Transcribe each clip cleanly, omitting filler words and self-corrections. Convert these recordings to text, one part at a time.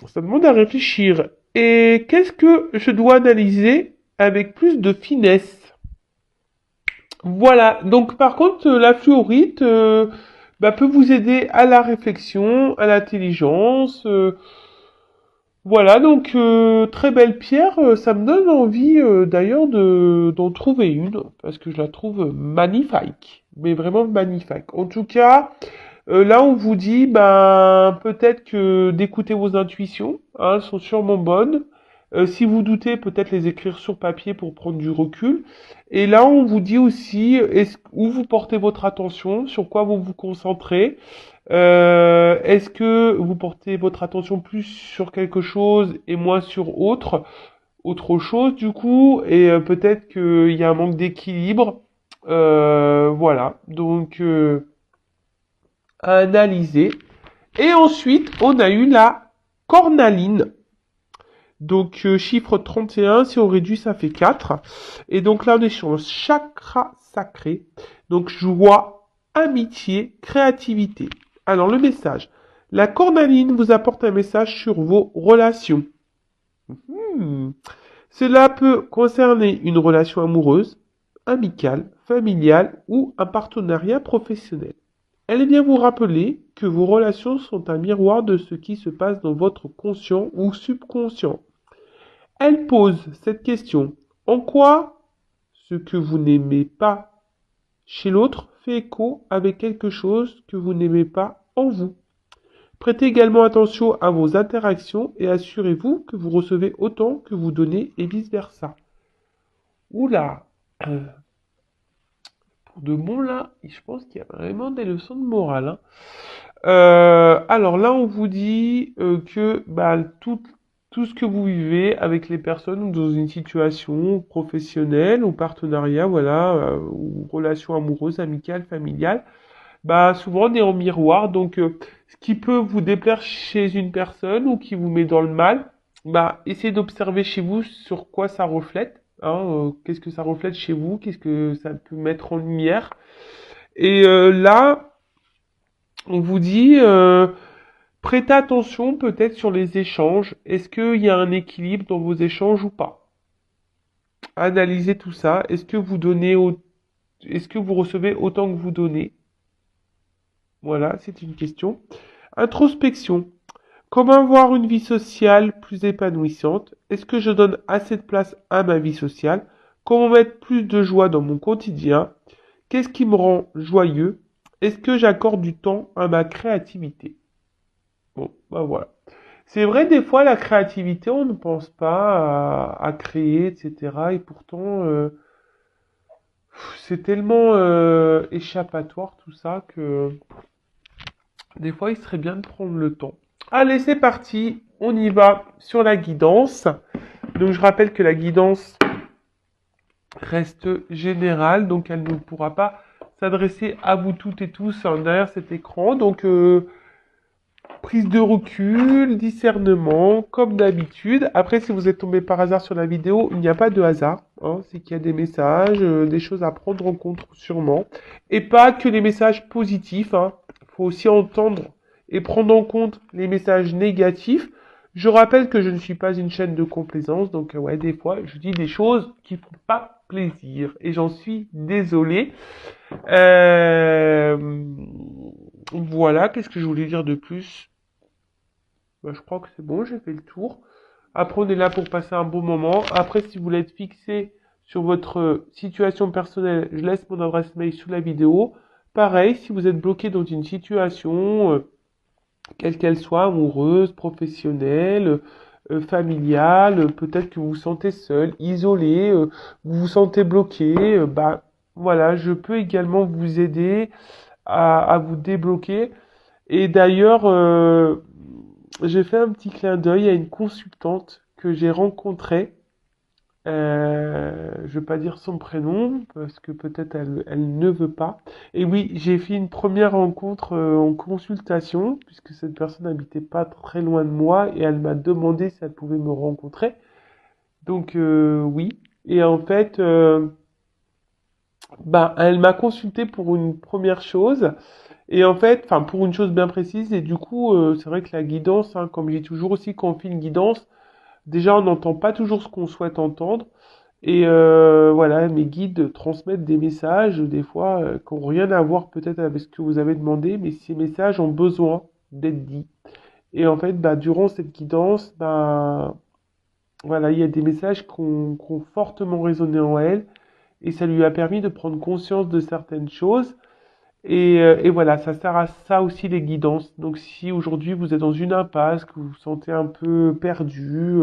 Ça demande à réfléchir. Et qu'est-ce que je dois analyser avec plus de finesse? Voilà. Donc, par contre, la fluorite peut vous aider à la réflexion, à l'intelligence. Voilà, donc très belle pierre. Ça me donne envie d'ailleurs d'en trouver une parce que je la trouve magnifique, mais vraiment magnifique. En tout cas, là on vous dit, ben peut-être que d'écouter vos intuitions, hein, elles sont sûrement bonnes. Si vous doutez, peut-être les écrire sur papier pour prendre du recul. Et là on vous dit aussi où vous portez votre attention, sur quoi vous vous concentrez. Est-ce que vous portez votre attention plus sur quelque chose et moins sur autre chose du coup, et peut-être qu'il y a un manque d'équilibre. Voilà, donc à analyser. Et ensuite, on a eu la cornaline. Donc chiffre 31, si on réduit, ça fait 4. Et donc là, on est sur le chakra sacré. Donc joie, amitié, créativité. Alors le message. La cornaline vous apporte un message sur vos relations. Hmm. Cela peut concerner une relation amoureuse, amicale, familiale ou un partenariat professionnel. Elle vient vous rappeler que vos relations sont un miroir de ce qui se passe dans votre conscient ou subconscient. Elle pose cette question. En quoi ce que vous n'aimez pas chez l'autre fait écho avec quelque chose que vous n'aimez pas en vous? Prêtez également attention à vos interactions et assurez-vous que vous recevez autant que vous donnez et vice-versa. Oula, pour de bon là, je pense qu'il y a vraiment des leçons de morale, hein. Alors là, on vous dit que tout ce que vous vivez avec les personnes ou dans une situation professionnelle ou partenariat, voilà, ou relation amoureuse, amicale, familiale, souvent on est en miroir. Donc, ce qui peut vous déplaire chez une personne ou qui vous met dans le mal, essayez d'observer chez vous sur quoi ça reflète. Hein, qu'est-ce que ça reflète chez vous, qu'est-ce que ça peut mettre en lumière. Et là, on vous dit, prêtez attention peut-être sur les échanges. Est-ce qu'il y a un équilibre dans vos échanges ou pas? Analysez tout ça. Est-ce que vous recevez autant que vous donnez? Voilà, c'est une question. Introspection. Comment avoir une vie sociale plus épanouissante? Est-ce que je donne assez de place à ma vie sociale? Comment mettre plus de joie dans mon quotidien? Qu'est-ce qui me rend joyeux? Est-ce que j'accorde du temps à ma créativité? Bon, voilà. C'est vrai, des fois, la créativité, on ne pense pas à créer, etc. Et pourtant, c'est tellement échappatoire tout ça que des fois, il serait bien de prendre le temps. Allez, c'est parti. On y va sur la guidance. Donc, je rappelle que la guidance reste générale, donc elle ne pourra pas s'adresser à vous toutes et tous derrière cet écran. Donc, prise de recul, discernement, comme d'habitude. Après, si vous êtes tombé par hasard sur la vidéo, il n'y a pas de hasard. Hein, c'est qu'il y a des messages, des choses à prendre en compte sûrement. Et pas que les messages positifs. Hein. Il faut aussi entendre et prendre en compte les messages négatifs. Je rappelle que je ne suis pas une chaîne de complaisance. Donc, ouais, des fois, je dis des choses qui font pas plaisir. Et j'en suis désolé. Voilà, qu'est-ce que je voulais dire de plus? Je crois que c'est bon, j'ai fait le tour. Après, on est là pour passer un bon moment. Après, si vous voulez être fixé sur votre situation personnelle, je laisse mon adresse mail sous la vidéo. Pareil, si vous êtes bloqué dans une situation, quelle qu'elle soit, amoureuse, professionnelle, familiale, peut-être que vous vous sentez seul, isolé, vous vous sentez bloqué, voilà, je peux également vous aider à vous débloquer. Et d'ailleurs, j'ai fait un petit clin d'œil à une consultante que j'ai rencontrée. Je ne vais pas dire son prénom parce que peut-être elle ne veut pas. Et oui, j'ai fait une première rencontre en consultation puisque cette personne n'habitait pas très loin de moi et elle m'a demandé si elle pouvait me rencontrer. Donc oui. Et en fait, bah, elle m'a consulté pour une première chose. Et en fait, enfin, pour une chose bien précise. Et du coup, c'est vrai que la guidance, hein, comme je dis toujours aussi, quand on fait une guidance, déjà, on n'entend pas toujours ce qu'on souhaite entendre. Et voilà, mes guides transmettent des messages, des fois, qui n'ont rien à voir peut-être avec ce que vous avez demandé, mais ces messages ont besoin d'être dits. Et en fait, bah, durant cette guidance, bah, voilà, il y a des messages qui ont fortement résonné en elle, et ça lui a permis de prendre conscience de certaines choses. Et voilà, ça sert à ça aussi les guidances. Donc si aujourd'hui vous êtes dans une impasse, que vous vous sentez un peu perdu,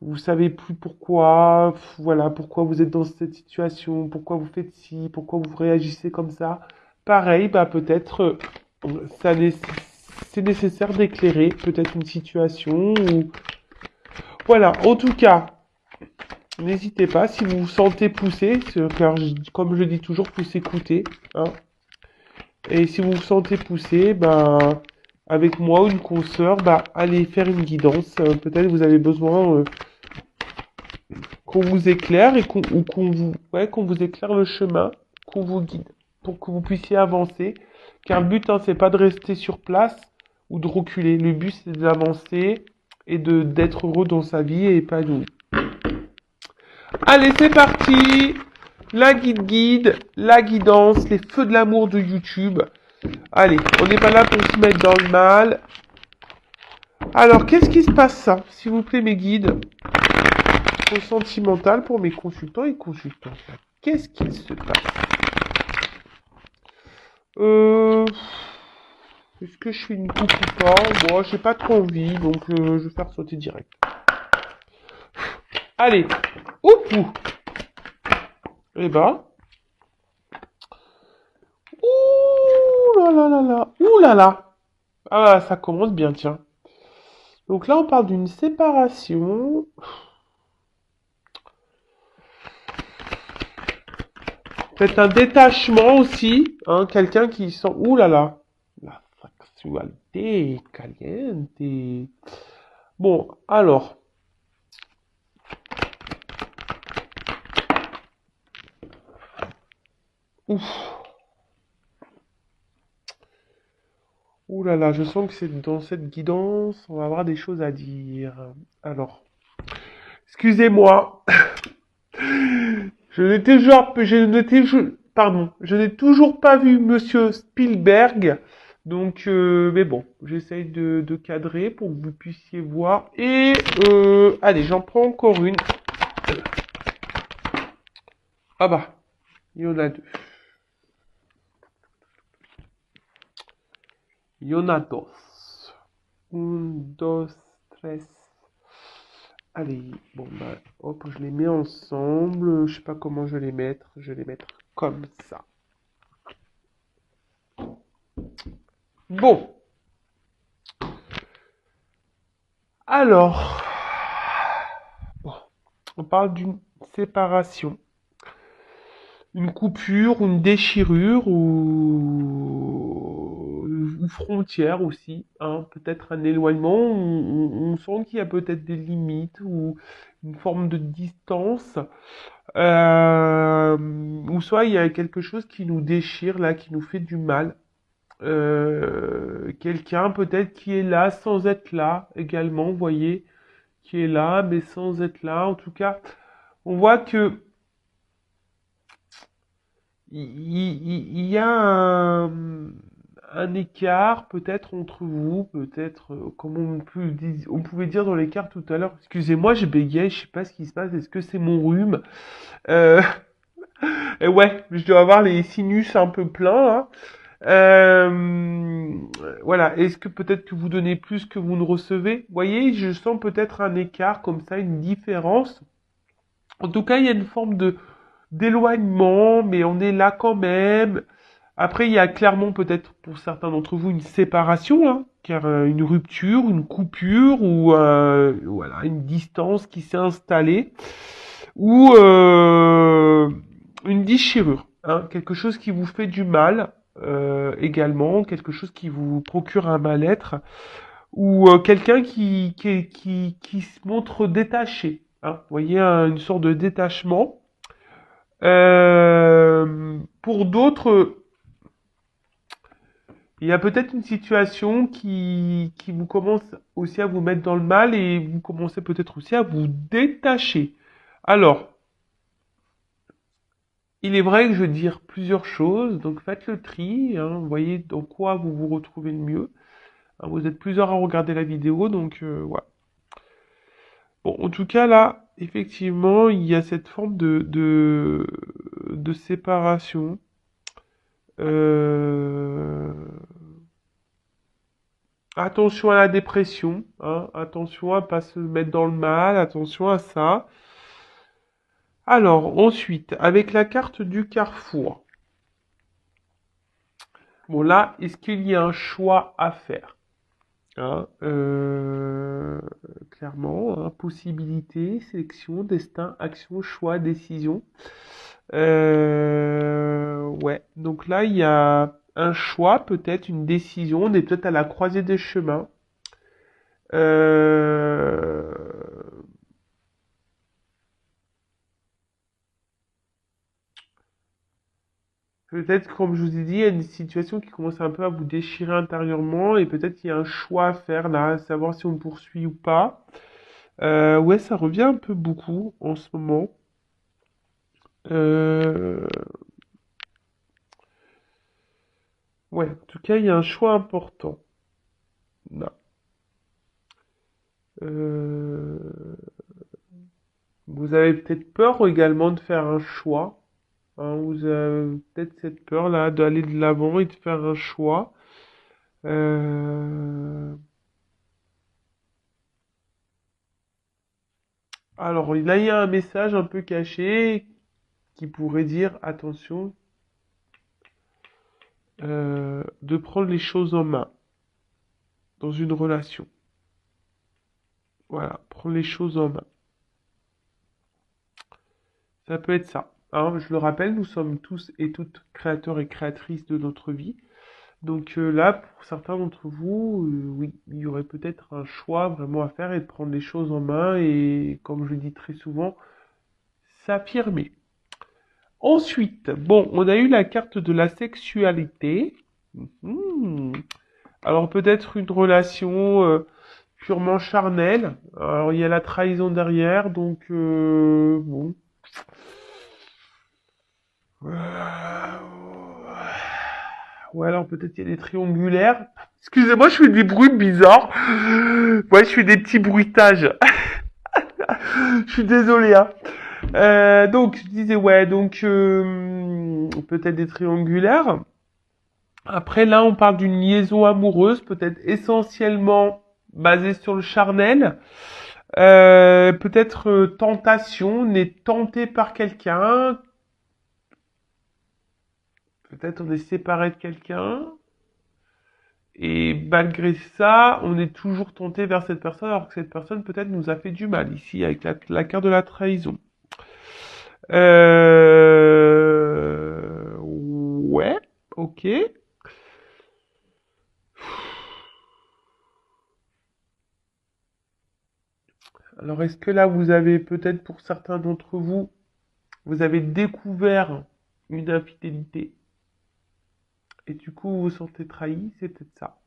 vous savez plus pourquoi, voilà, pourquoi vous êtes dans cette situation, pourquoi vous faites ci, pourquoi vous réagissez comme ça. Pareil, bah peut-être ça c'est nécessaire d'éclairer peut-être une situation ou voilà. En tout cas, n'hésitez pas si vous vous sentez poussé, car comme je dis toujours, faut s'écouter, hein. Et si vous vous sentez poussé, bah avec moi ou une consoeur, bah allez faire une guidance. Peut-être vous avez besoin qu'on vous éclaire et qu'on vous éclaire le chemin, qu'on vous guide pour que vous puissiez avancer. Car le but, hein, c'est pas de rester sur place ou de reculer. Le but, c'est d'avancer et d'être heureux dans sa vie et épanoui. Allez, c'est parti! La guide, la guidance, les feux de l'amour de YouTube. Allez, on n'est pas là pour se mettre dans le mal. Alors, qu'est-ce qui se passe ça, s'il vous plaît, mes guides? Au sentimental pour mes consultants et consultantes. Qu'est-ce qu'il se passe? Euh... Est-ce que je fais une coupe ou pas? Bon, j'ai pas trop envie, donc je vais faire sauter direct. Allez, oup. Eh ben, ouh là là là là, ouh là là. Ah, ça commence bien, tiens. Donc là, on parle d'une séparation. Peut-être un détachement aussi, hein, quelqu'un qui sent, ouh là là, la sexualité caliente. Bon, alors, ouf. Ouh là là, je sens que c'est dans cette guidance, on va avoir des choses à dire. Alors, excusez-moi, je n'ai toujours pas vu Monsieur Spielberg, donc, mais bon, j'essaye de cadrer pour que vous puissiez voir. Et, allez, j'en prends encore une. Ah bah, il y en a deux. Il y en a dos. Un, dos, tres. Allez, bon bah, hop, je les mets ensemble. Je sais pas comment je vais les mettre. Je vais les mettre comme ça. Bon, alors, bon, on parle d'une séparation, une coupure, une déchirure ou une frontière aussi, hein, peut-être un éloignement. On sent qu'il y a peut-être des limites ou une forme de distance. Ou soit il y a quelque chose qui nous déchire là, qui nous fait du mal. Quelqu'un peut-être qui est là sans être là également, vous voyez, qui est là mais sans être là. En tout cas, on voit que il y a un écart peut-être entre vous, peut-être comme on pouvait dire dans l'écart tout à l'heure. Excusez-moi, je bégaye, je sais pas ce qui se passe. Est-ce que c'est mon rhume? Euh, et ouais, je dois avoir les sinus un peu pleins, hein. Euh, voilà. Est-ce que peut-être que vous donnez plus que vous ne recevez? Vous voyez, je sens peut-être un écart comme ça, une différence. En tout cas, il y a une forme de d'éloignement, mais on est là quand même. Après, il y a clairement peut-être pour certains d'entre vous une séparation, hein, car une rupture, une coupure ou voilà une distance qui s'est installée ou une déchirure, hein, quelque chose qui vous fait du mal également, quelque chose qui vous procure un mal-être ou quelqu'un qui se montre détaché, hein, vous voyez une sorte de détachement. Pour d'autres, il y a peut-être une situation qui vous commence aussi à vous mettre dans le mal et vous commencez peut-être aussi à vous détacher. Alors, il est vrai que je veux dire plusieurs choses, donc faites le tri, hein, voyez dans quoi vous vous retrouvez le mieux. Hein, vous êtes plusieurs à regarder la vidéo, donc voilà. Bon, en tout cas, là, effectivement, il y a cette forme de séparation. Euh, Attention à la dépression, hein, attention à pas se mettre dans le mal, attention à ça. Alors, ensuite, avec la carte du carrefour. Bon, là, est-ce qu'il y a un choix à faire? Hein, clairement, hein, possibilité, sélection, destin, action, choix, décision. Ouais, donc là, il y a un choix, peut-être une décision. On est peut-être à la croisée des chemins. Euh, Peut-être, comme je vous ai dit, il y a une situation qui commence un peu à vous déchirer intérieurement et peut-être qu'il y a un choix à faire là, à savoir si on poursuit ou pas. Ouais, ça revient un peu beaucoup en ce moment. Euh, ouais, en tout cas, il y a un choix important. Là. Euh, Vous avez peut-être peur également de faire un choix. Hein, vous avez peut-être cette peur là d'aller de l'avant et de faire un choix. Euh, Alors là, il y a un message un peu caché qui pourrait dire attention, de prendre les choses en main dans une relation. Voilà, prendre les choses en main. Ça peut être ça. Hein, je le rappelle, nous sommes tous et toutes créateurs et créatrices de notre vie. Donc là, pour certains d'entre vous, oui, il y aurait peut-être un choix vraiment à faire et de prendre les choses en main et, comme je le dis très souvent, s'affirmer. Ensuite, bon, on a eu la carte de la sexualité. Mhm. Alors peut-être une relation purement charnelle. Alors il y a la trahison derrière, donc bon. Ouais, alors peut-être il y a des triangulaires. Excusez-moi, je fais des bruits bizarres. Ouais, je fais des petits bruitages. Je suis désolé, hein. Donc, je disais, ouais, donc peut-être des triangulaires. Après, là, on parle d'une liaison amoureuse, peut-être essentiellement basée sur le charnel. Peut-être tentation, on est tenté par quelqu'un. Peut-être on est séparé de quelqu'un. Et malgré ça, on est toujours tenté vers cette personne, alors que cette personne peut-être nous a fait du mal ici, avec la carte de la trahison. Ouais, ok. Alors est-ce que là, vous avez peut-être pour certains d'entre vous, vous avez découvert une infidélité et du coup vous vous sentez trahi, c'est peut-être ça.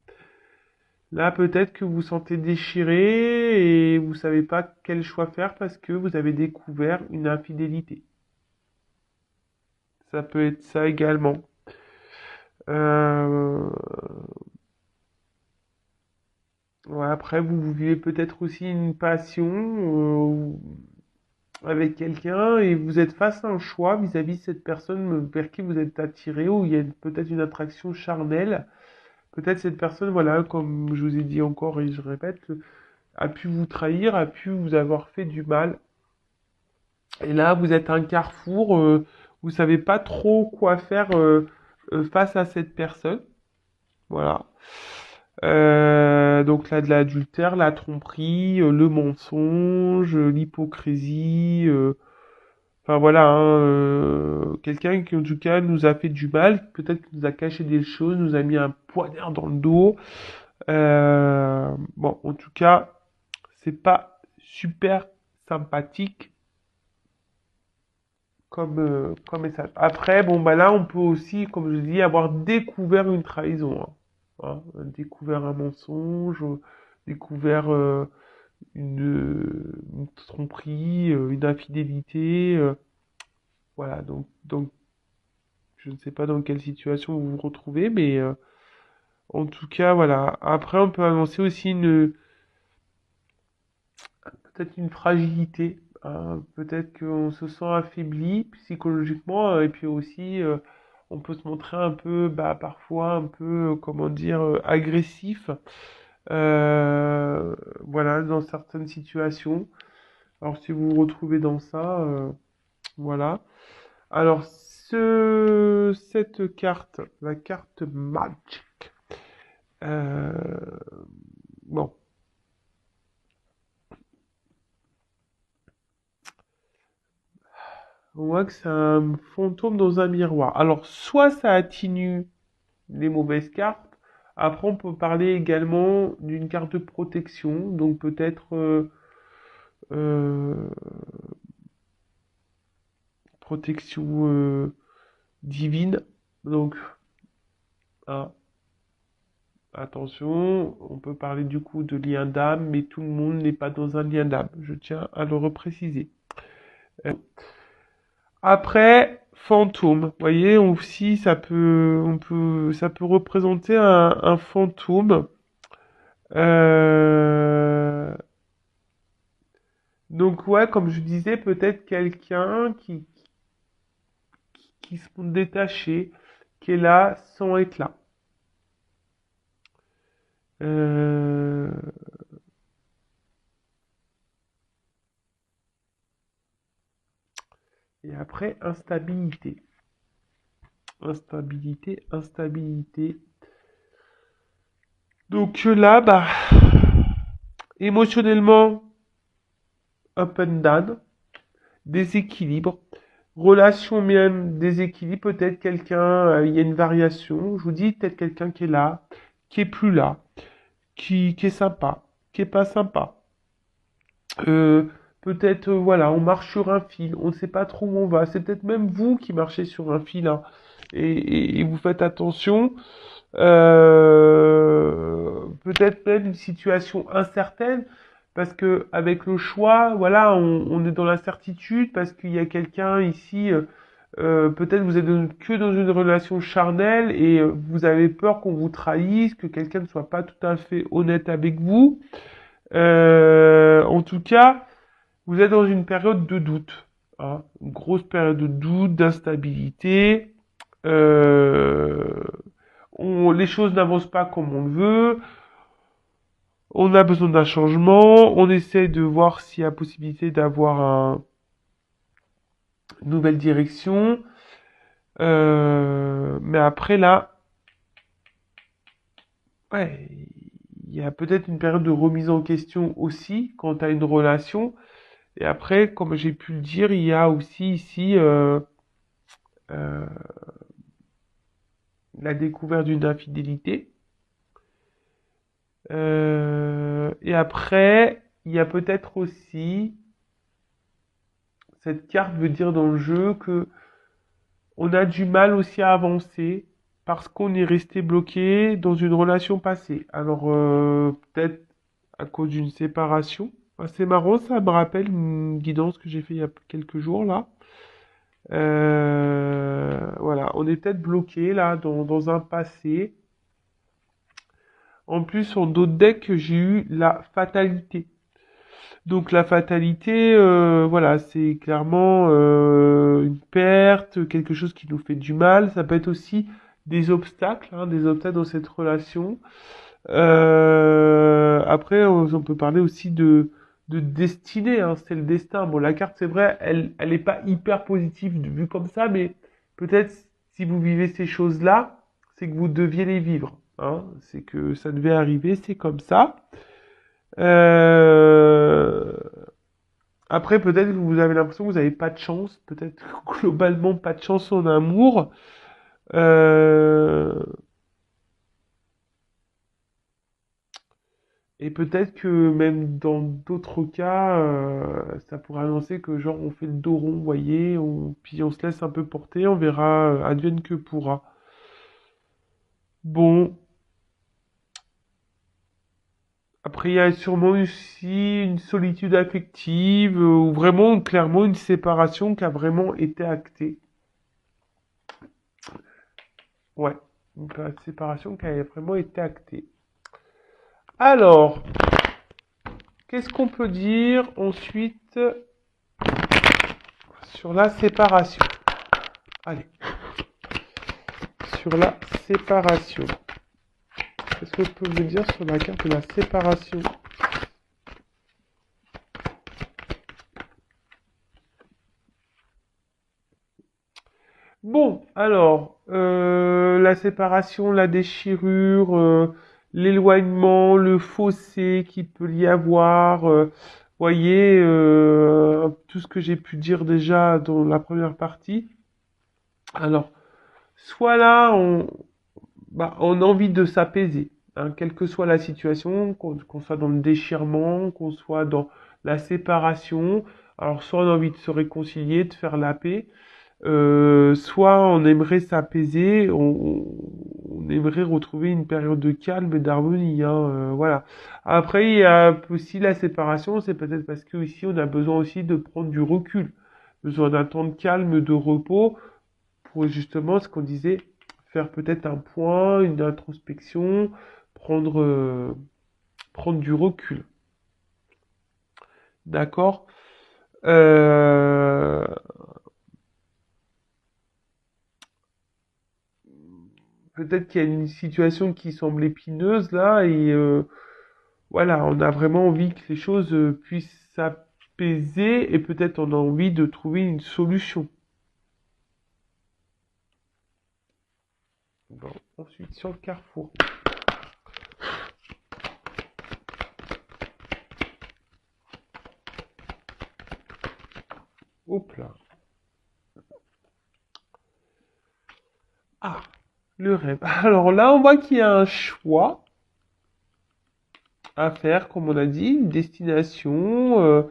Là, peut-être que vous vous sentez déchiré et vous savez pas quel choix faire parce que vous avez découvert une infidélité. Ça peut être ça également. Euh, ouais, après, vous vivez peut-être aussi une passion avec quelqu'un et vous êtes face à un choix vis-à-vis de cette personne vers qui vous êtes attiré ou il y a peut-être une attraction charnelle. Peut-être cette personne, voilà, comme je vous ai dit encore et je répète, a pu vous trahir, a pu vous avoir fait du mal. Et là, vous êtes à un carrefour, vous savez pas trop quoi faire face à cette personne. Voilà. Donc là, de l'adultère, la tromperie, le mensonge, l'hypocrisie. Enfin voilà, hein, quelqu'un qui en tout cas nous a fait du mal, peut-être qu'il nous a caché des choses, nous a mis un poignard dans le dos. Bon, en tout cas, c'est pas super sympathique comme message. Après, bon, bah là, on peut aussi, comme je dis, avoir découvert une trahison. Découvert un mensonge, découvert une tromperie, une infidélité. Voilà, donc, je ne sais pas dans quelle situation vous vous retrouvez, mais en tout cas, voilà. Après, on peut annoncer aussi peut-être une fragilité, hein. Peut-être qu'on se sent affaibli psychologiquement, et puis aussi on peut se montrer un peu, bah, parfois un peu, comment dire, agressif, voilà, dans certaines situations. Alors si vous vous retrouvez dans ça, voilà. Alors cette carte, la carte Magic, euh, bon. On voit que c'est un fantôme dans un miroir. Alors, soit ça atténue les mauvaises cartes. Après, on peut parler également d'une carte de protection. Donc, peut-être euh, protection divine. Donc, ah, attention, on peut parler du coup de lien d'âme, mais tout le monde n'est pas dans un lien d'âme. Je tiens à le repréciser. Euh, Après, fantôme, vous voyez, aussi ça peut représenter un fantôme. Euh, donc ouais, comme je disais, peut-être quelqu'un qui se montre détaché, qui est là sans être là. Euh, et après, instabilité. Instabilité, instabilité. Donc là, bah, émotionnellement, up and down, déséquilibre. Relation même, déséquilibre, peut-être quelqu'un, il y a une variation. Je vous dis, peut-être quelqu'un qui est là, qui est plus là, qui est sympa, qui est pas sympa. Euh, peut-être, voilà, on marche sur un fil, on ne sait pas trop où on va. C'est peut-être même vous qui marchez sur un fil, hein, et vous faites attention. Peut-être même une situation incertaine, parce que avec le choix, voilà, on est dans l'incertitude, parce qu'il y a quelqu'un ici, peut-être vous êtes que dans une relation charnelle et vous avez peur qu'on vous trahisse, que quelqu'un ne soit pas tout à fait honnête avec vous. En tout cas, vous êtes dans une période de doute, hein, une grosse période de doute, d'instabilité. Euh, les choses n'avancent pas comme on le veut. On a besoin d'un changement. On essaie de voir s'il y a possibilité d'avoir une nouvelle direction. Mais après là, ouais, il y a peut-être une période de remise en question aussi quant à une relation. Et après, comme j'ai pu le dire, il y a aussi ici euh, la découverte d'une infidélité. Et après, il y a peut-être aussi, cette carte veut dire dans le jeu que on a du mal aussi à avancer parce qu'on est resté bloqué dans une relation passée. Alors, peut-être à cause d'une séparation. Ah, c'est marrant, ça me rappelle une guidance que j'ai fait il y a quelques jours là. Voilà, on est peut-être bloqué là dans un passé. En plus, en d'autres decks, j'ai eu la fatalité. Donc la fatalité, voilà, c'est clairement une perte, quelque chose qui nous fait du mal. Ça peut être aussi des obstacles, hein, des obstacles dans cette relation. Après, on peut parler aussi de destinée, hein, c'est le destin. Bon, la carte, c'est vrai, elle est pas hyper positive vue comme ça, mais peut-être si vous vivez ces choses-là, c'est que vous deviez les vivre, hein. C'est que ça devait arriver, c'est comme ça. Euh, Après, peut-être que vous avez l'impression que vous n'avez pas de chance, peut-être globalement pas de chance en amour. Euh, Et peut-être que même dans d'autres cas, ça pourrait annoncer que genre on fait le dos rond, vous voyez, puis on se laisse un peu porter, on verra, advienne que pourra. Bon, après il y a sûrement aussi une solitude affective, ou vraiment clairement une séparation qui a vraiment été actée. Ouais, une séparation qui a vraiment été actée. Alors, qu'est-ce qu'on peut dire ensuite sur la séparation? Allez, sur la séparation. Qu'est-ce que vous pouvez me dire sur la carte de la séparation? Bon, alors, la séparation, la déchirure, l'éloignement, le fossé qu'il peut y avoir, voyez, tout ce que j'ai pu dire déjà dans la première partie. Alors, soit là, on a envie de s'apaiser, hein, quelle que soit la situation, qu'on soit dans le déchirement, qu'on soit dans la séparation. Alors, soit on a envie de se réconcilier, de faire la paix, soit on aimerait s'apaiser, on aimerait retrouver une période de calme et d'harmonie, hein, voilà. Après, il y a aussi la séparation, c'est peut-être parce que ici on a besoin aussi de prendre du recul, besoin d'un temps de calme, de repos, pour justement ce qu'on disait, faire peut-être un point, une introspection, prendre, prendre du recul. D'accord? Euh, Peut-être qu'il y a une situation qui semble épineuse là et voilà, on a vraiment envie que les choses puissent s'apaiser et peut-être on a envie de trouver une solution. Bon, ensuite sur le carrefour. Hop là. Ah, le rêve. Alors là, on voit qu'il y a un choix à faire, comme on a dit, une destination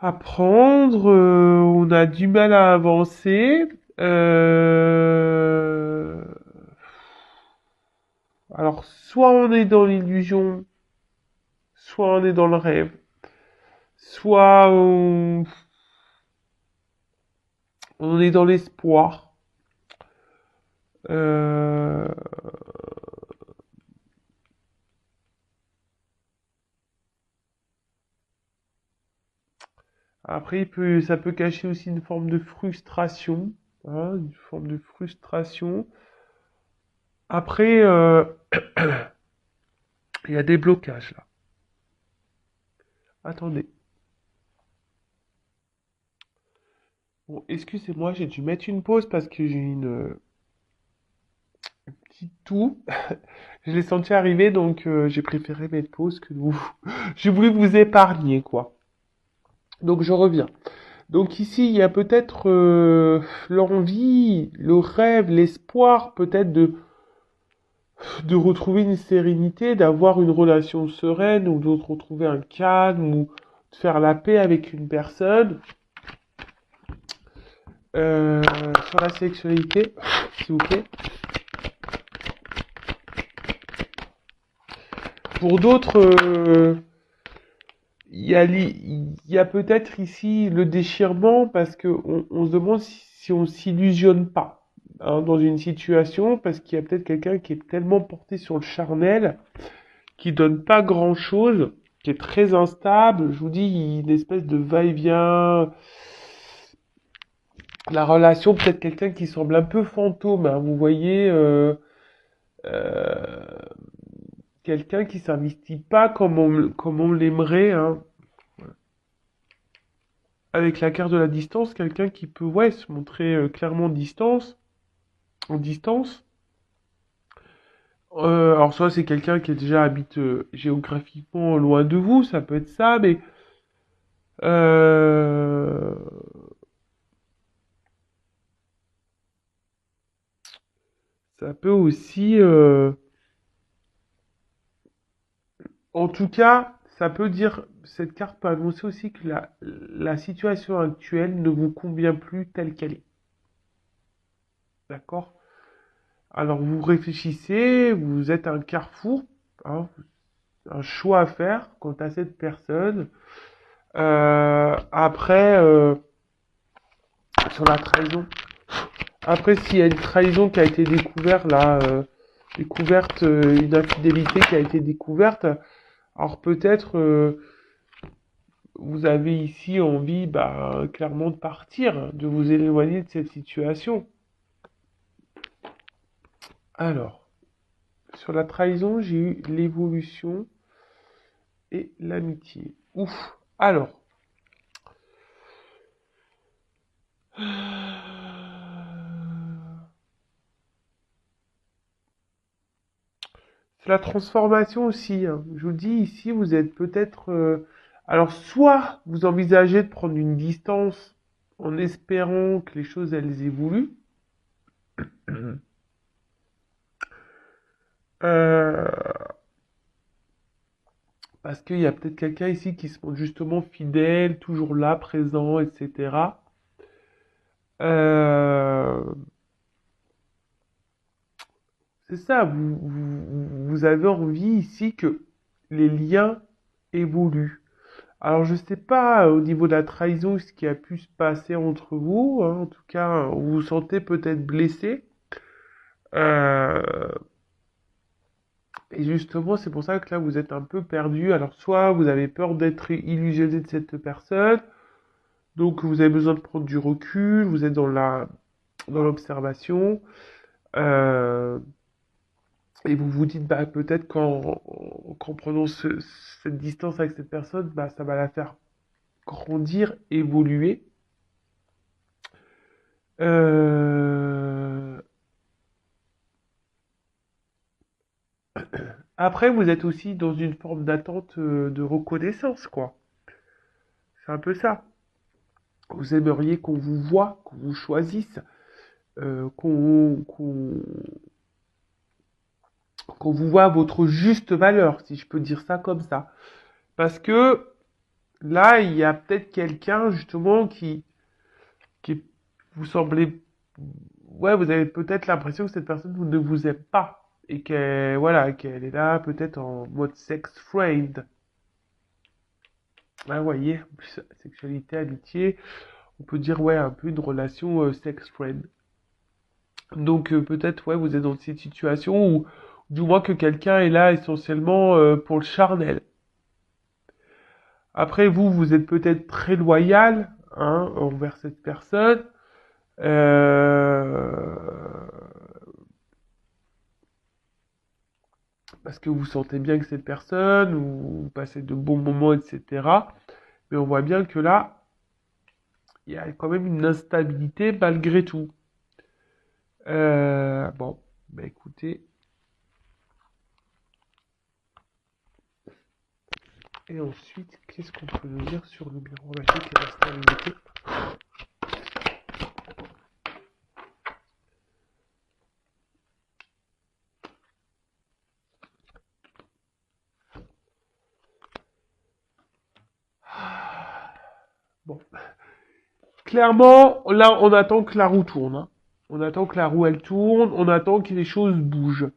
à prendre. On a du mal à avancer. Euh, Alors, soit on est dans l'illusion, soit on est dans le rêve, soit on est dans l'espoir. Euh, Après, ça peut cacher aussi une forme de frustration, hein, une forme de frustration. Après, il y a des blocages là. Attendez. Bon, excusez-moi, j'ai dû mettre une pause parce que j'ai une petite toux. Je l'ai senti arriver, donc j'ai préféré mettre pause que vous. J'ai voulu vous épargner, quoi. Donc je reviens. Donc ici, il y a peut-être l'envie, le rêve, l'espoir peut-être de retrouver une sérénité, d'avoir une relation sereine ou de retrouver un calme ou de faire la paix avec une personne. Euh, sur la sexualité, s'il vous plaît. Pour d'autres, il y a peut-être ici le déchirement parce que on se demande si on s'illusionne pas, hein, dans une situation parce qu'il y a peut-être quelqu'un qui est tellement porté sur le charnel qui donne pas grand-chose, qui est très instable. Je vous dis, il y a une espèce de va-et-vient. La relation, peut-être quelqu'un qui semble un peu fantôme, hein, vous voyez, euh, quelqu'un qui s'investit pas comme on l'aimerait, hein. Avec la carte de la distance, quelqu'un qui peut, ouais, se montrer clairement en distance. Alors soit c'est quelqu'un qui est déjà habite géographiquement loin de vous, ça peut être ça, mais euh, ça peut aussi En tout cas, ça peut dire, cette carte peut annoncer aussi que la situation actuelle ne vous convient plus telle qu'elle est. D'accord? Alors vous réfléchissez, vous êtes à un carrefour, hein, un choix à faire quant à cette personne. Après, sur la trahison. Après, s'il y a une trahison qui a été découverte, là, découverte, une infidélité qui a été découverte, alors peut-être vous avez ici envie, bah, clairement de partir, de vous éloigner de cette situation. Alors, sur la trahison, j'ai eu l'évolution et l'amitié. Ouf. Alors, c'est la transformation aussi, hein. Je vous dis ici, vous êtes peut-être... alors, soit vous envisagez de prendre une distance en espérant que les choses, elles évoluent. Euh, Parce qu'il y a peut-être quelqu'un ici qui se montre justement fidèle, toujours là, présent, etc. Euh, c'est ça, vous avez envie ici que les liens évoluent. Alors je sais pas au niveau de la trahison ce qui a pu se passer entre vous, hein. En tout cas vous vous sentez peut-être blessé. Euh, et justement c'est pour ça que là vous êtes un peu perdu. Alors soit vous avez peur d'être illusionné de cette personne, donc vous avez besoin de prendre du recul, vous êtes dans l'observation, euh, et vous vous dites bah peut-être qu'en prenant cette distance avec cette personne, bah ça va la faire grandir, évoluer. Euh, Après, vous êtes aussi dans une forme d'attente de reconnaissance, quoi. C'est un peu ça. Vous aimeriez qu'on vous voie, qu'on vous choisisse, euh, qu'on qu'on qu'on vous voit à votre juste valeur, si je peux dire ça comme ça. Parce que là, il y a peut-être quelqu'un justement qui vous semblez, ouais, vous avez peut-être l'impression que cette personne ne vous aime pas et qu'elle, voilà, qu'elle est là peut-être en mode sex friend. Ah, vous voyez, sexualité, amitié, on peut dire ouais un peu une relation sex friend. Donc peut-être ouais vous êtes dans cette situation où du moins que quelqu'un est là essentiellement pour le charnel. Après vous vous êtes peut-être très loyal hein, envers cette personne. Euh, Parce que vous sentez bien que cette personne, vous passez de bons moments, etc. Mais on voit bien que là, il y a quand même une instabilité malgré tout. Bon, bah écoutez, et ensuite, qu'est-ce qu'on peut nous dire sur le miroir magique et la stabilité? Bon, clairement, là, on attend que la roue tourne, hein. On attend que la roue, elle tourne, on attend que les choses bougent.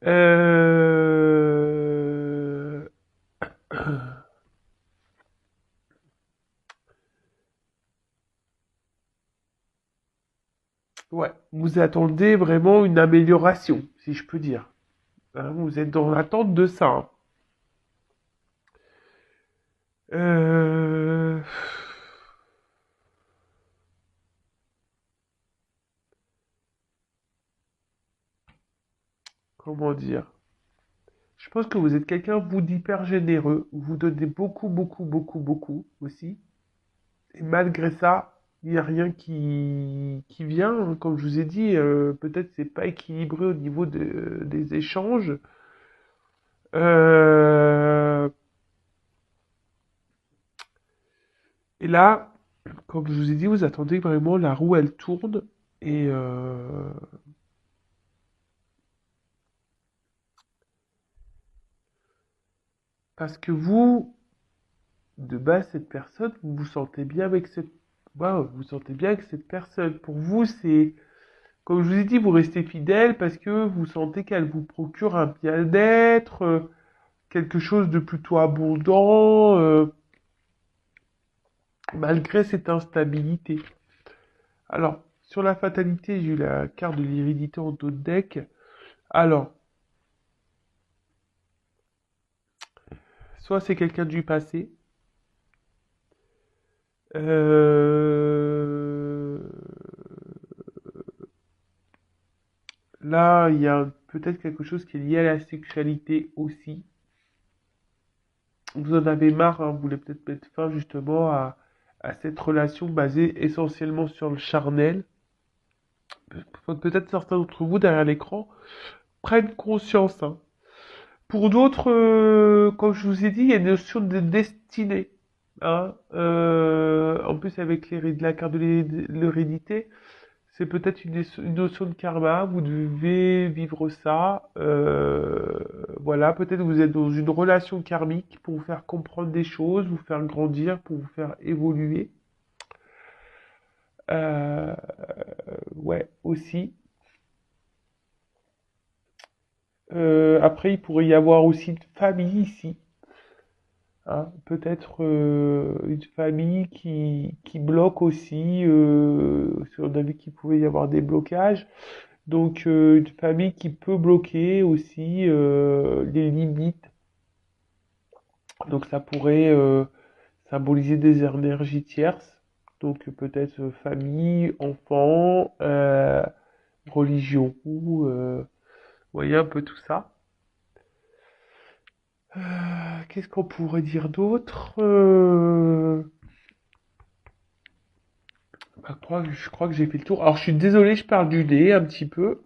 Euh... Ouais, vous attendez vraiment une amélioration, si je peux dire. Hein, vous êtes dans l'attente de ça, hein. Euh... Comment dire? Je pense que vous êtes quelqu'un, vous, d'hyper généreux. Vous donnez beaucoup, beaucoup, beaucoup, beaucoup aussi. Et malgré ça, il n'y a rien qui vient, hein. Comme je vous ai dit, peut-être c'est pas équilibré au niveau des échanges. Euh, et là, comme je vous ai dit, vous attendez que vraiment la roue elle tourne. Et Parce que vous, de base, cette personne, vous vous sentez bien avec cette... Waouh, vous vous sentez bien avec cette personne. Pour vous, c'est... Comme je vous ai dit, vous restez fidèle parce que vous sentez qu'elle vous procure un bien-être, quelque chose de plutôt abondant, malgré cette instabilité. Alors, sur la fatalité, j'ai eu la carte de l'hérédité en dos de deck. Alors, soit c'est quelqu'un du passé, euh, là, il y a peut-être quelque chose qui est lié à la sexualité aussi. Vous en avez marre, hein, vous voulez peut-être mettre fin justement à cette relation basée essentiellement sur le charnel. Peut-être certains d'entre vous derrière l'écran prennent conscience, hein. Pour d'autres, comme je vous ai dit, il y a une notion de destinée, hein. En plus, avec la carte de l'hérédité, c'est peut-être une notion de karma. Vous devez vivre ça. Voilà, peut-être vous êtes dans une relation karmique pour vous faire comprendre des choses, vous faire grandir, pour vous faire évoluer. Euh, ouais, aussi. Après, il pourrait y avoir aussi une famille ici, hein. Peut-être une famille qui bloque aussi. On a vu qu'il pouvait y avoir des blocages. Donc, une famille qui peut bloquer aussi les limites. Donc, ça pourrait symboliser des énergies tierces. Donc, peut-être famille, enfant, religion, vous voyez un peu tout ça. Qu'est-ce qu'on pourrait dire d'autre? Je crois que j'ai fait le tour. Alors, je suis désolé, je parle du nez un petit peu.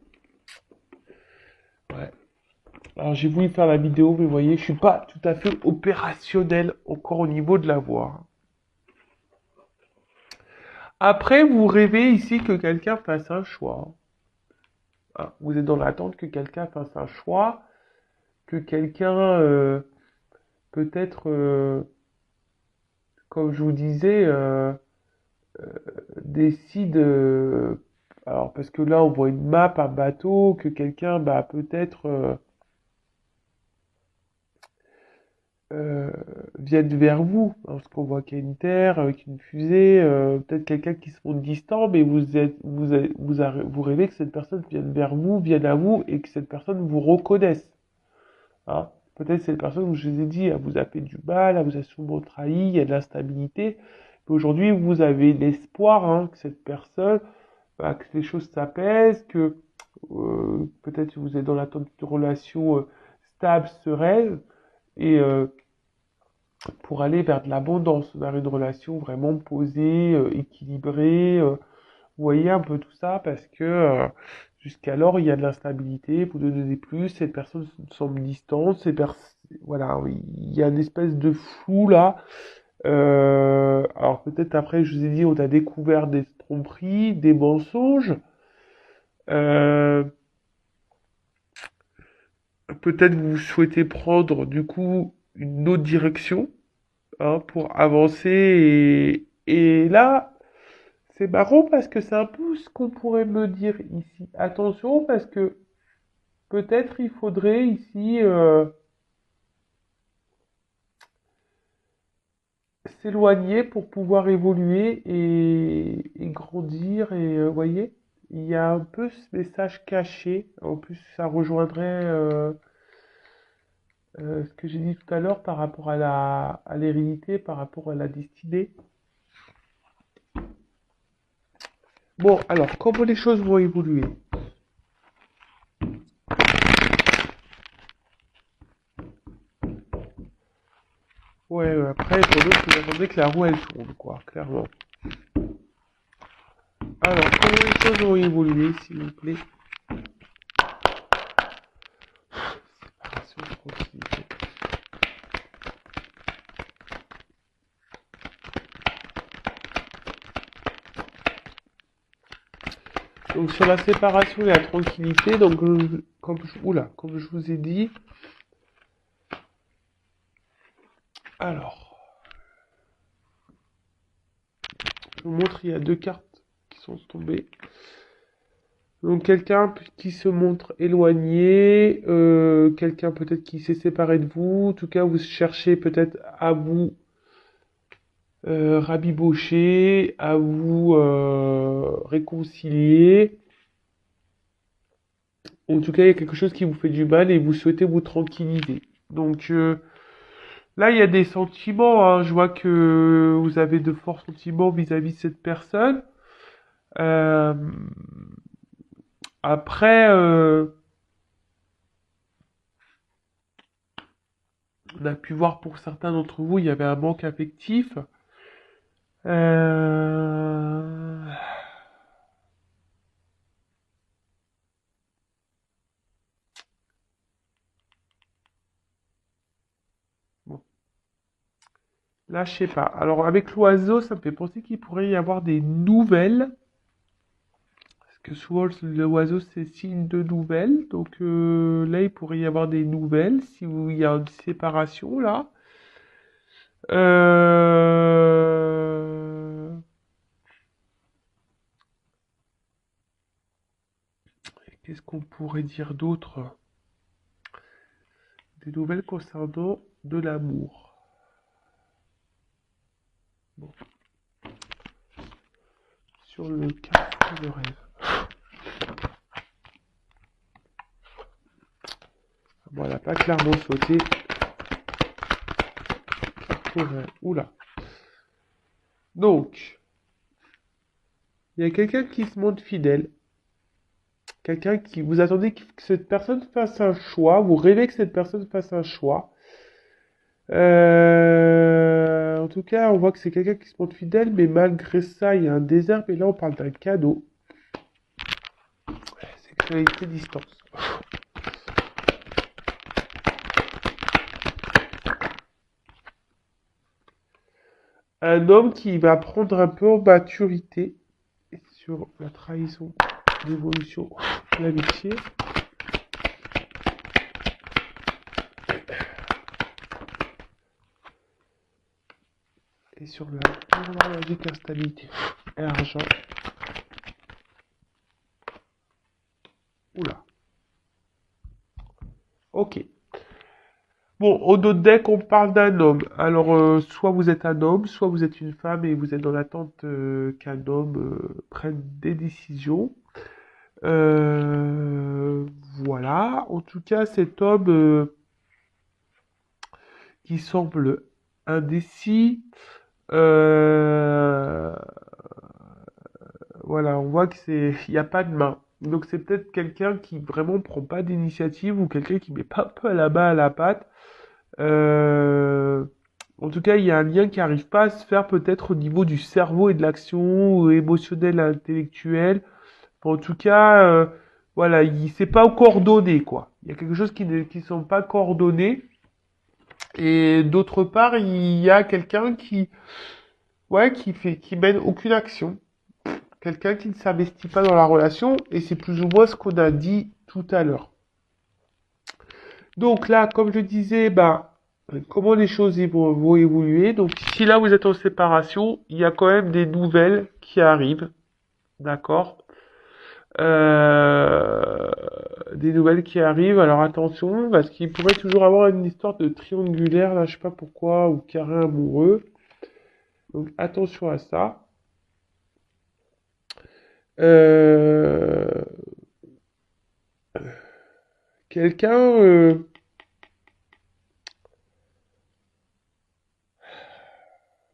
Ouais. Alors, j'ai voulu faire la vidéo, mais vous voyez, je suis pas tout à fait opérationnel encore au niveau de la voix. Après, vous rêvez ici que quelqu'un fasse un choix. Hein, vous êtes dans l'attente que quelqu'un fasse un choix, que quelqu'un, peut-être, comme je vous disais, décide, alors parce que là on voit une map, un bateau, que quelqu'un bah peut-être euh, vienne vers vous, hein, parce qu'on voit qu'il y a une terre avec une fusée, peut-être quelqu'un qui se montre distant, mais vous rêvez que cette personne vienne vers vous, vienne à vous et que cette personne vous reconnaisse. Hein. Peut-être cette personne, comme je vous ai dit, elle vous a fait du mal, elle vous a souvent trahi, il y a de l'instabilité. Mais aujourd'hui, vous avez l'espoir, hein, que cette personne, bah, que les choses s'apaisent, que peut-être vous êtes dans l'attente d'une relation stable, sereine, et pour aller vers de l'abondance, vers une relation vraiment posée, équilibrée. Vous voyez un peu tout ça parce que jusqu'alors il y a de l'instabilité, vous ne donnez plus, cette personne semble distante, voilà, il y a une espèce de flou là. Alors peut-être après, je vous ai dit, on a découvert des tromperies, des mensonges. Euh, Peut-être vous souhaitez prendre du coup une autre direction, hein, pour avancer et là, c'est marrant parce que c'est un peu ce qu'on pourrait me dire ici. Attention parce que peut-être il faudrait ici s'éloigner pour pouvoir évoluer et grandir et voyez, il y a un peu ce message caché. En plus, ça rejoindrait ce que j'ai dit tout à l'heure par rapport à l'hérédité, par rapport à la destinée. Bon, alors, comment les choses vont évoluer? Ouais, après, pour d'autres, vous attendez que la roue, elle tourne, quoi, clairement. Alors, comment les choses vont évoluer, s'il vous plaît? Séparation, proximité. Donc, sur la séparation et la tranquillité, donc, comme je vous ai dit, Alors, je vous montre, il y a deux cartes qui sont tombées. Donc quelqu'un qui se montre éloigné, quelqu'un peut-être qui s'est séparé de vous, en tout cas vous cherchez peut-être à vous rabibocher, à vous réconcilier. En tout cas, il y a quelque chose qui vous fait du mal et vous souhaitez vous tranquilliser. Donc là, il y a des sentiments, hein. Je vois que vous avez de forts sentiments vis-à-vis de cette personne. Euh, après, on a pu voir pour certains d'entre vous, il y avait un manque affectif. Euh, Bon, là, je sais pas. Alors, avec l'oiseau, ça me fait penser qu'il pourrait y avoir des nouvelles. Parce que souvent, l'oiseau, c'est signe de nouvelles. Donc là, il pourrait y avoir des nouvelles si il y a une séparation, là. Euh, Qu'est-ce qu'on pourrait dire d'autre? Des nouvelles concernant de l'amour. Bon, sur le carrefour de rêve. Bon, elle n'a pas clairement sauté. Carrefour de rêve. Oula. Donc, il y a quelqu'un qui se montre fidèle. Quelqu'un qui vous attendez que cette personne fasse un choix. Vous rêvez que cette personne fasse un choix. En tout cas, on voit que c'est quelqu'un qui se montre fidèle, mais malgré ça, il y a un désert. Mais là, on parle d'un cadeau. Sexualité distance. Un homme qui va prendre un peu en maturité sur la trahison, l'évolution, l'amitié. Et sur la magique instabilité et argent. Oula. Ok. Bon, au dos de deck, on parle d'un homme. Alors, soit vous êtes un homme, soit vous êtes une femme et vous êtes dans l'attente qu'un homme prenne des décisions. Euh, voilà. En tout cas, cet homme qui semble indécis, euh, voilà, on voit que il n'y a pas de main. Donc c'est peut-être quelqu'un qui vraiment prend pas d'initiative ou quelqu'un qui met pas un peu la main à la pâte. Euh, En tout cas, il y a un lien qui n'arrive pas à se faire peut-être au niveau du cerveau et de l'action ou émotionnel, intellectuel. En tout cas, voilà, il s'est pas coordonné, quoi. Il y a quelque chose qui sont pas coordonnés. Et d'autre part, il y a quelqu'un ouais, qui mène aucune action. Quelqu'un qui ne s'investit pas dans la relation. Et c'est plus ou moins ce qu'on a dit tout à l'heure. Donc là, comme je disais, bah, comment les choses vont évoluer. Donc si là vous êtes en séparation, il y a quand même des nouvelles qui arrivent. D'accord? Euh, des nouvelles qui arrivent. Alors attention, parce qu'il pourrait toujours avoir une histoire de triangulaire, là, je sais pas pourquoi, ou carré amoureux. Donc attention à ça. Euh, Quelqu'un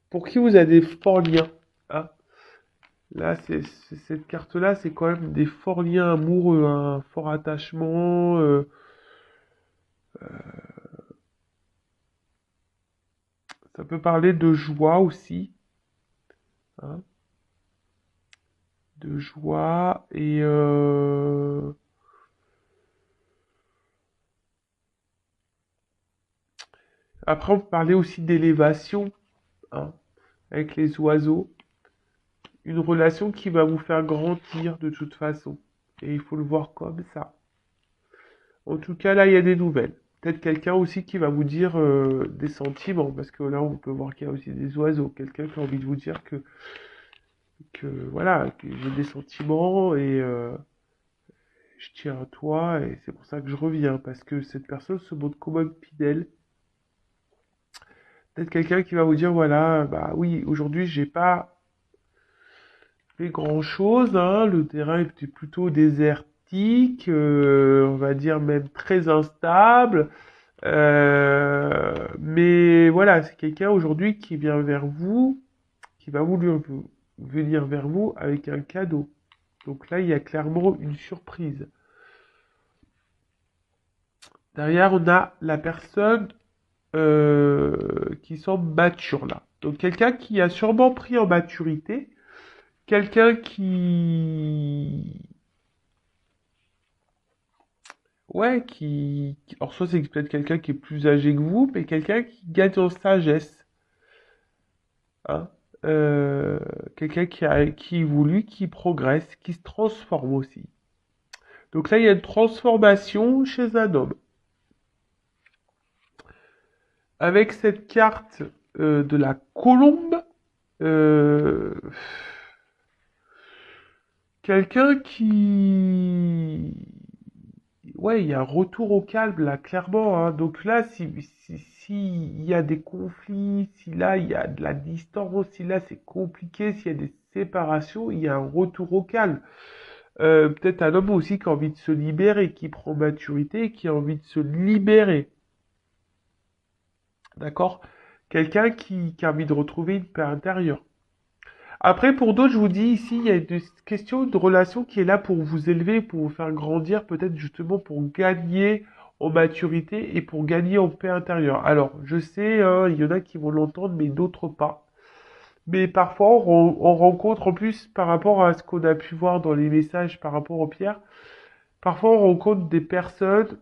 pour qui vous avez des forts liens. Hein. Là, cette carte-là, c'est quand même des forts liens amoureux, un fort attachement. Ça peut parler de joie aussi. Hein, de joie et après on peut parler aussi d'élévation, hein, avec les oiseaux. Une relation qui va vous faire grandir de toute façon. Et il faut le voir comme ça. En tout cas, là, il y a des nouvelles. peut-être quelqu'un aussi qui va vous dire des sentiments, parce que là, on peut voir qu'il y a aussi des oiseaux. Quelqu'un qui a envie de vous dire que voilà, que j'ai des sentiments et je tiens à toi, et c'est pour ça que je reviens, parce que cette personne se montre quand même fidèle. Peut-être quelqu'un qui va vous dire, voilà, bah oui, aujourd'hui, j'ai pas fait grand-chose, hein, le terrain était plutôt désertique, on va dire même très instable. Mais voilà, c'est quelqu'un aujourd'hui qui vient vers vous, qui va venir vers vous avec un cadeau. Donc là, il y a clairement une surprise. Derrière, on a la personne qui semble mature là. Donc quelqu'un qui a sûrement pris en maturité, quelqu'un qui... Ouais, alors soit c'est peut-être quelqu'un qui est plus âgé que vous, mais quelqu'un qui gagne en sagesse. Hein. Euh, Quelqu'un qui évolue, qui progresse, qui se transforme aussi. Donc là, il y a une transformation chez un homme. Avec cette carte de la colombe, euh, quelqu'un qui... Ouais, il y a un retour au calme là, clairement. Hein. Donc là, si y a des conflits, si là il y a de la distance, si là c'est compliqué, s'il y a des séparations, il y a un retour au calme. Peut-être un homme aussi qui a envie de se libérer, qui prend maturité, qui a envie de se libérer. D'accord? Quelqu'un qui a envie de retrouver une paix intérieure. Après, pour d'autres, je vous dis ici, il y a une question de relation qui est là pour vous élever, pour vous faire grandir, peut-être justement pour gagner en maturité et pour gagner en paix intérieure. Alors, je sais, hein, il y en a qui vont l'entendre, mais d'autres pas. Mais parfois, on rencontre en plus, par rapport à ce qu'on a pu voir dans les messages par rapport aux pierres, parfois on rencontre des personnes,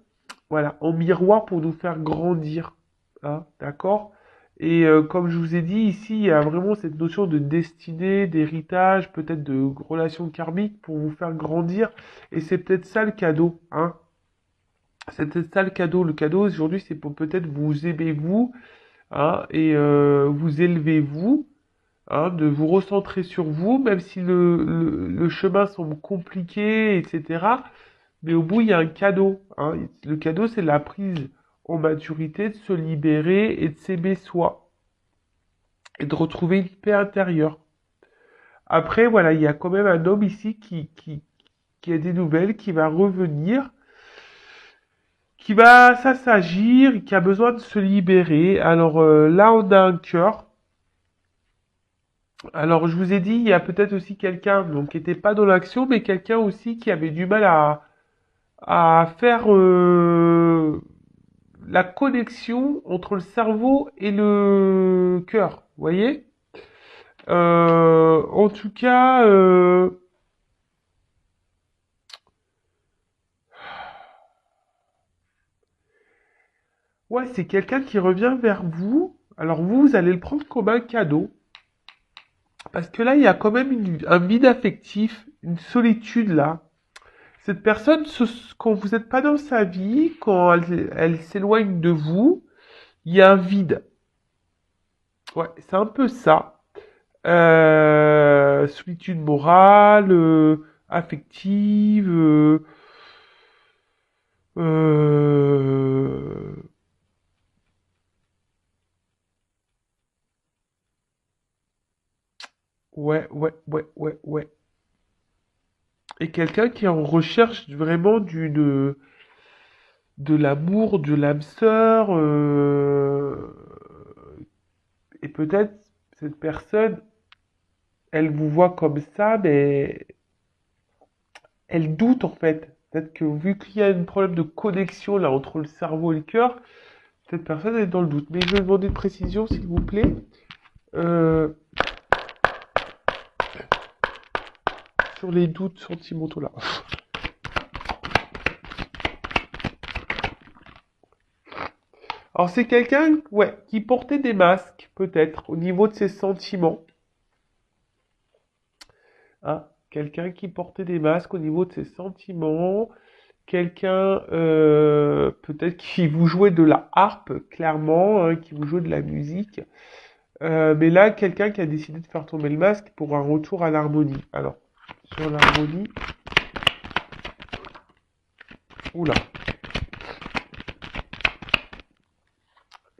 voilà, en miroir pour nous faire grandir. Hein, d'accord? Et comme je vous ai dit, ici, il y a vraiment cette notion de destinée, d'héritage, peut-être de relation karmique pour vous faire grandir. Et c'est peut-être ça le cadeau, hein. C'est peut-être ça le cadeau. Le cadeau aujourd'hui, c'est pour peut-être vous aimer vous, hein, et vous élever vous, hein, de vous recentrer sur vous, même si le chemin semble compliqué, etc. Mais au bout, il y a un cadeau, hein. Le cadeau, c'est la prise en maturité, de se libérer et de s'aimer soi. Et de retrouver une paix intérieure. Après, voilà, il y a quand même un homme ici qui a des nouvelles, qui va revenir, qui va s'assagir, qui a besoin de se libérer. Alors là, on a un cœur. Alors, je vous ai dit, il y a peut-être aussi quelqu'un donc qui n'était pas dans l'action, mais quelqu'un aussi qui avait du mal à faire la connexion entre le cerveau et le cœur. Vous voyez? En tout cas, ouais, c'est quelqu'un qui revient vers vous. Alors vous, vous allez le prendre comme un cadeau. Parce que là, il y a quand même un vide affectif, une solitude là. Cette personne, quand vous n'êtes pas dans sa vie, quand elle s'éloigne de vous, il y a un vide. Ouais, c'est un peu ça. Solitude morale, affective, euh, ouais. Et quelqu'un qui est en recherche vraiment de l'amour, de l'âme sœur, et peut-être cette personne, elle vous voit comme ça, mais elle doute en fait. Peut-être que vu qu'il y a un problème de connexion là entre le cerveau et le cœur, cette personne est dans le doute. Mais je vais demander une précision, s'il vous plaît, euh, sur les doutes sentimentaux là. Alors c'est quelqu'un, ouais, qui portait des masques, peut-être, au niveau de ses sentiments. Hein, quelqu'un qui portait des masques au niveau de ses sentiments, quelqu'un peut-être qui vous jouez de la harpe, clairement, hein, qui vous joue de la musique. Mais là, quelqu'un qui a décidé de faire tomber le masque pour un retour à l'harmonie. Alors, sur l'harmonie... Oula,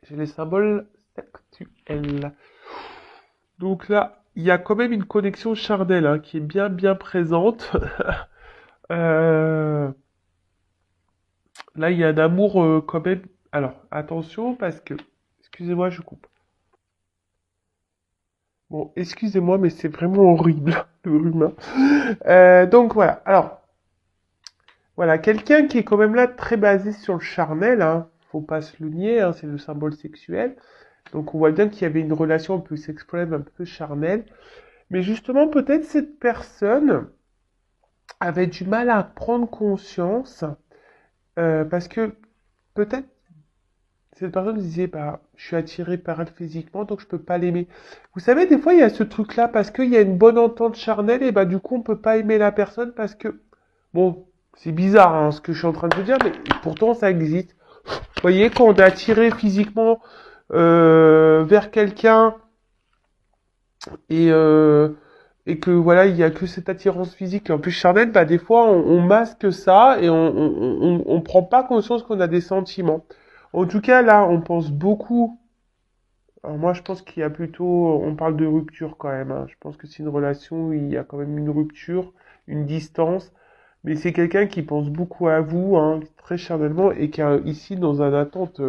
j'ai les symboles sexuels. Donc là, il y a quand même une connexion charnelle hein, qui est bien bien présente. Euh, Là, il y a un amour quand même. Alors, attention parce que, excusez-moi, je coupe. Bon, excusez-moi, mais c'est vraiment horrible le rhume. Donc voilà. Alors, voilà, quelqu'un qui est quand même là très basé sur le charnel. Hein, faut pas se le nier. Hein, c'est le symbole sexuel. Donc on voit bien qu'il y avait une relation un peu sexuelle, un peu charnelle. Mais justement, peut-être cette personne avait du mal à prendre conscience parce que peut-être cette personne disait bah je suis attiré par elle physiquement donc je peux pas l'aimer. Vous savez des fois il y a ce truc là parce qu'il y a une bonne entente charnelle et bah du coup on peut pas aimer la personne parce que bon c'est bizarre hein, ce que je suis en train de vous dire mais pourtant ça existe. Vous voyez quand on est attiré physiquement vers quelqu'un et et que voilà il y a que cette attirance physique et en plus charnelle bah des fois on masque ça et on prend pas conscience qu'on a des sentiments. En tout cas là on pense beaucoup. Alors moi je pense qu'il y a plutôt on parle de rupture quand même hein. Je pense que c'est une relation où il y a quand même une rupture, une distance, mais c'est quelqu'un qui pense beaucoup à vous hein, très charnellement et qui est ici dans une attente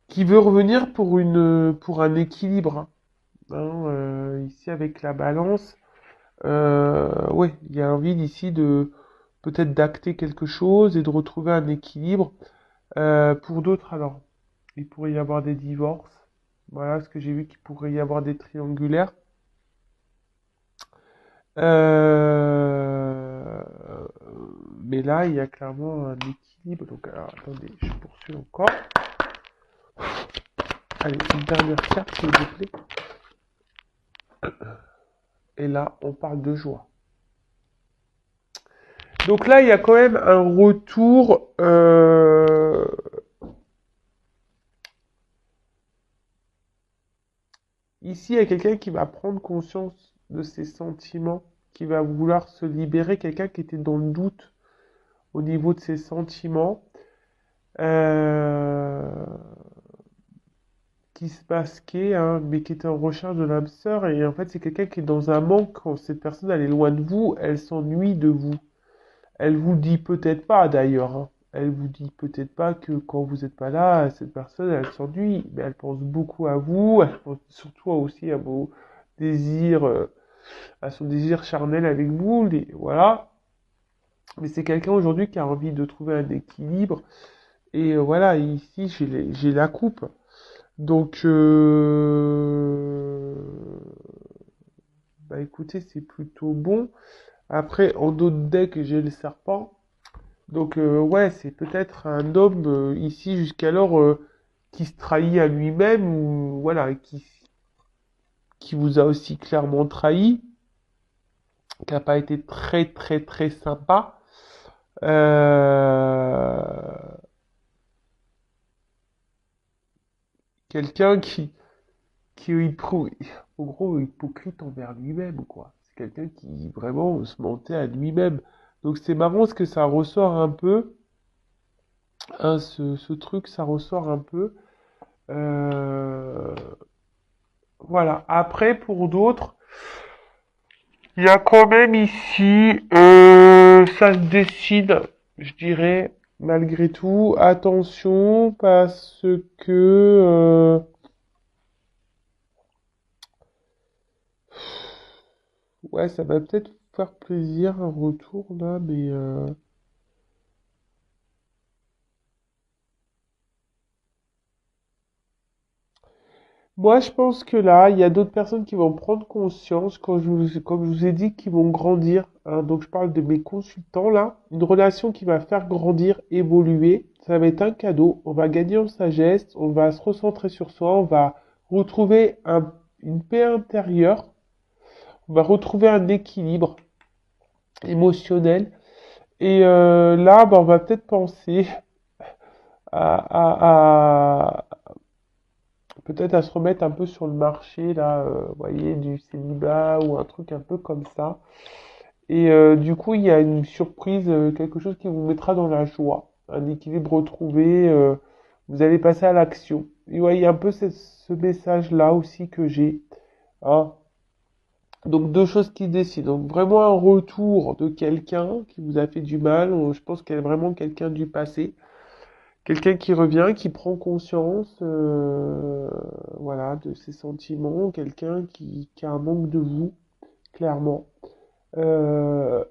qui veut revenir pour un équilibre hein. Hein, ici avec la balance, ouais, il y a envie ici de peut-être d'acter quelque chose et de retrouver un équilibre. Pour d'autres, alors, il pourrait y avoir des divorces. Voilà ce que j'ai vu qu'il pourrait y avoir des triangulaires. Euh, mais là, il y a clairement un équilibre. Donc, alors, attendez, je poursuis encore. Allez, une dernière carte, s'il vous plaît. Et là, on parle de joie. Donc là, il y a quand même un retour. Ici, il y a quelqu'un qui va prendre conscience de ses sentiments, qui va vouloir se libérer, quelqu'un qui était dans le doute au niveau de ses sentiments, euh, qui se masquait, hein, mais qui était en recherche de l'âme sœur. Et en fait, c'est quelqu'un qui est dans un manque. Quand cette personne, elle est loin de vous, elle s'ennuie de vous. Elle vous dit peut-être pas d'ailleurs. Hein. Elle vous dit peut-être pas que quand vous n'êtes pas là, cette personne, elle s'ennuie, mais elle pense beaucoup à vous. Elle pense surtout aussi à vos désirs, à son désir charnel avec vous. Voilà. Mais c'est quelqu'un aujourd'hui qui a envie de trouver un équilibre. Et voilà, ici j'ai la coupe. Donc, bah écoutez, c'est plutôt bon. Après, en d'autres decks, j'ai le serpent. Donc ouais, c'est peut-être un homme ici jusqu'alors qui se trahit à lui-même ou voilà, qui vous a aussi clairement trahi, qui n'a pas été très très très sympa. Euh, Quelqu'un qui est en gros hypocrite envers lui-même quoi. C'est quelqu'un qui vraiment se mentait à lui-même. Donc c'est marrant parce que ça ressort un peu, hein, ce truc, ça ressort un peu. Euh, Voilà. Après, pour d'autres, il y a quand même ici, ça se décide, je dirais, malgré tout. Attention, parce que, ouais, ça va peut-être faire plaisir un retour là, mais moi, je pense que là, il y a d'autres personnes qui vont prendre conscience, comme je vous ai dit, qui vont grandir. Hein. Donc, je parle de mes consultants là. Une relation qui va faire grandir, évoluer. Ça va être un cadeau. On va gagner en sagesse. On va se recentrer sur soi. On va retrouver une paix intérieure. On va retrouver un équilibre émotionnel. Et là, bah, on va peut-être penser à peut-être à se remettre un peu sur le marché, là, vous voyez, du célibat ou un truc un peu comme ça. Et du coup, il y a une surprise, quelque chose qui vous mettra dans la joie, un équilibre retrouvé, vous allez passer à l'action. Et ouais, il y a un peu ce message-là aussi que j'ai, hein. Donc deux choses qui décident. Donc vraiment un retour de quelqu'un qui vous a fait du mal. Je pense qu'elle est vraiment quelqu'un du passé. Quelqu'un qui revient, qui prend conscience, voilà, de ses sentiments. Quelqu'un qui a un manque de vous, clairement. Euh,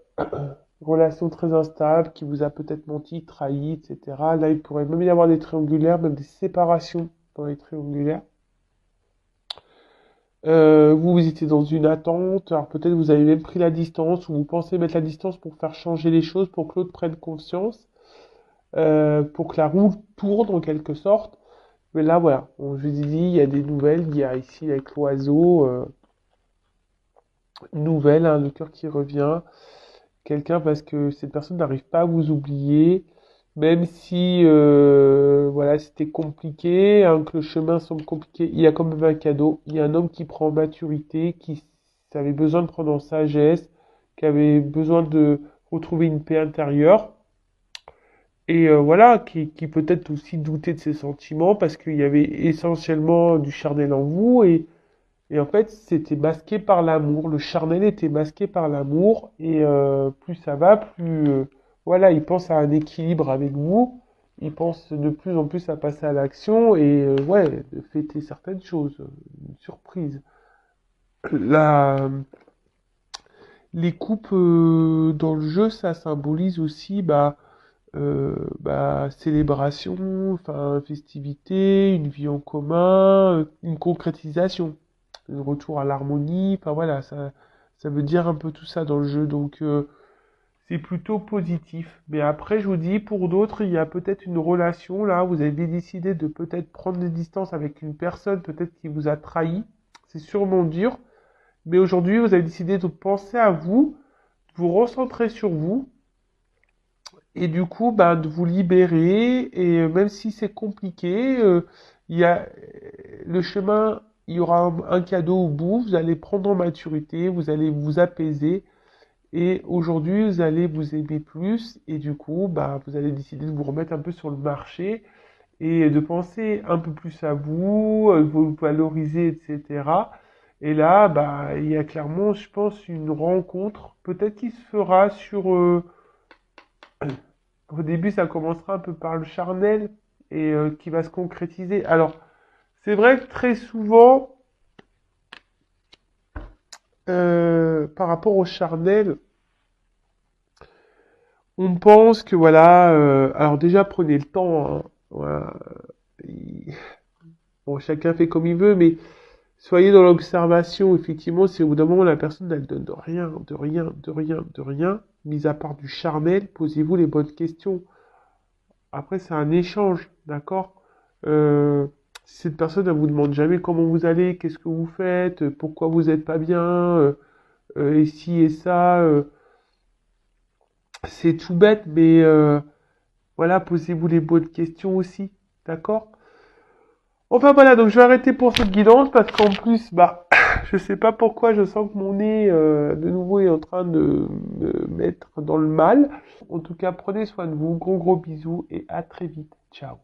relation très instable, qui vous a peut-être menti, trahi, etc. Là, il pourrait même y avoir des triangulaires, même des séparations dans les triangulaires. Vous, vous étiez dans une attente, alors peut-être vous avez même pris la distance, ou vous pensez mettre la distance pour faire changer les choses, pour que l'autre prenne conscience, pour que la roue tourne en quelque sorte. Mais là, voilà, bon, je vous ai dit, il y a des nouvelles, il y a ici avec l'oiseau, une nouvelle, hein, le cœur qui revient, quelqu'un parce que cette personne n'arrive pas à vous oublier, même si, voilà, c'était compliqué, hein, que le chemin semble compliqué, il y a quand même un cadeau, il y a un homme qui prend en maturité, qui avait besoin de prendre en sagesse, qui avait besoin de retrouver une paix intérieure, et voilà, qui peut-être aussi doutait de ses sentiments, parce qu'il y avait essentiellement du charnel en vous, et en fait, c'était masqué par l'amour. Le charnel était masqué par l'amour. Et plus ça va, plus voilà, il pense à un équilibre avec vous. Il pense de plus en plus à passer à l'action et ouais, de fêter certaines choses. Une surprise. La, les coupes dans le jeu, ça symbolise aussi célébration, enfin festivité, une vie en commun, une concrétisation, un retour à l'harmonie, enfin voilà, ça veut dire un peu tout ça dans le jeu, donc c'est plutôt positif. Mais après, je vous dis, pour d'autres, il y a peut-être une relation là, vous avez décidé de peut-être prendre des distances avec une personne, peut-être qui vous a trahi, c'est sûrement dur, mais aujourd'hui, vous avez décidé de penser à vous, de vous recentrer sur vous, et du coup, bah, de vous libérer, et même si c'est compliqué, il y a le chemin, il y aura un cadeau au bout, vous allez prendre en maturité, vous allez vous apaiser, et aujourd'hui, vous allez vous aimer plus, et du coup, bah, vous allez décider de vous remettre un peu sur le marché, et de penser un peu plus à vous, de vous valoriser, etc. Et là, bah, il y a clairement, je pense, une rencontre, peut-être qui se fera sur... au début, ça commencera un peu par le charnel et qui va se concrétiser. Alors, c'est vrai que très souvent, par rapport au charnel, on pense que voilà. Alors déjà, prenez le temps, hein, voilà. Il- Bon, chacun fait comme il veut, mais soyez dans l'observation. Effectivement, si au bout d'un moment la personne elle donne de rien, de rien, de rien, de rien, mis à part du charnel, posez-vous les bonnes questions. Après, c'est un échange, d'accord? Si cette personne, elle vous demande jamais comment vous allez, qu'est-ce que vous faites, pourquoi vous êtes pas bien, et ci et ça, c'est tout bête, mais voilà, posez-vous les bonnes questions aussi, d'accord? Enfin voilà, donc je vais arrêter pour cette guidance parce qu'en plus, bah, je sais pas pourquoi je sens que mon nez de nouveau est en train de me mettre dans le mal. En tout cas, prenez soin de vous, gros gros bisous et à très vite. Ciao.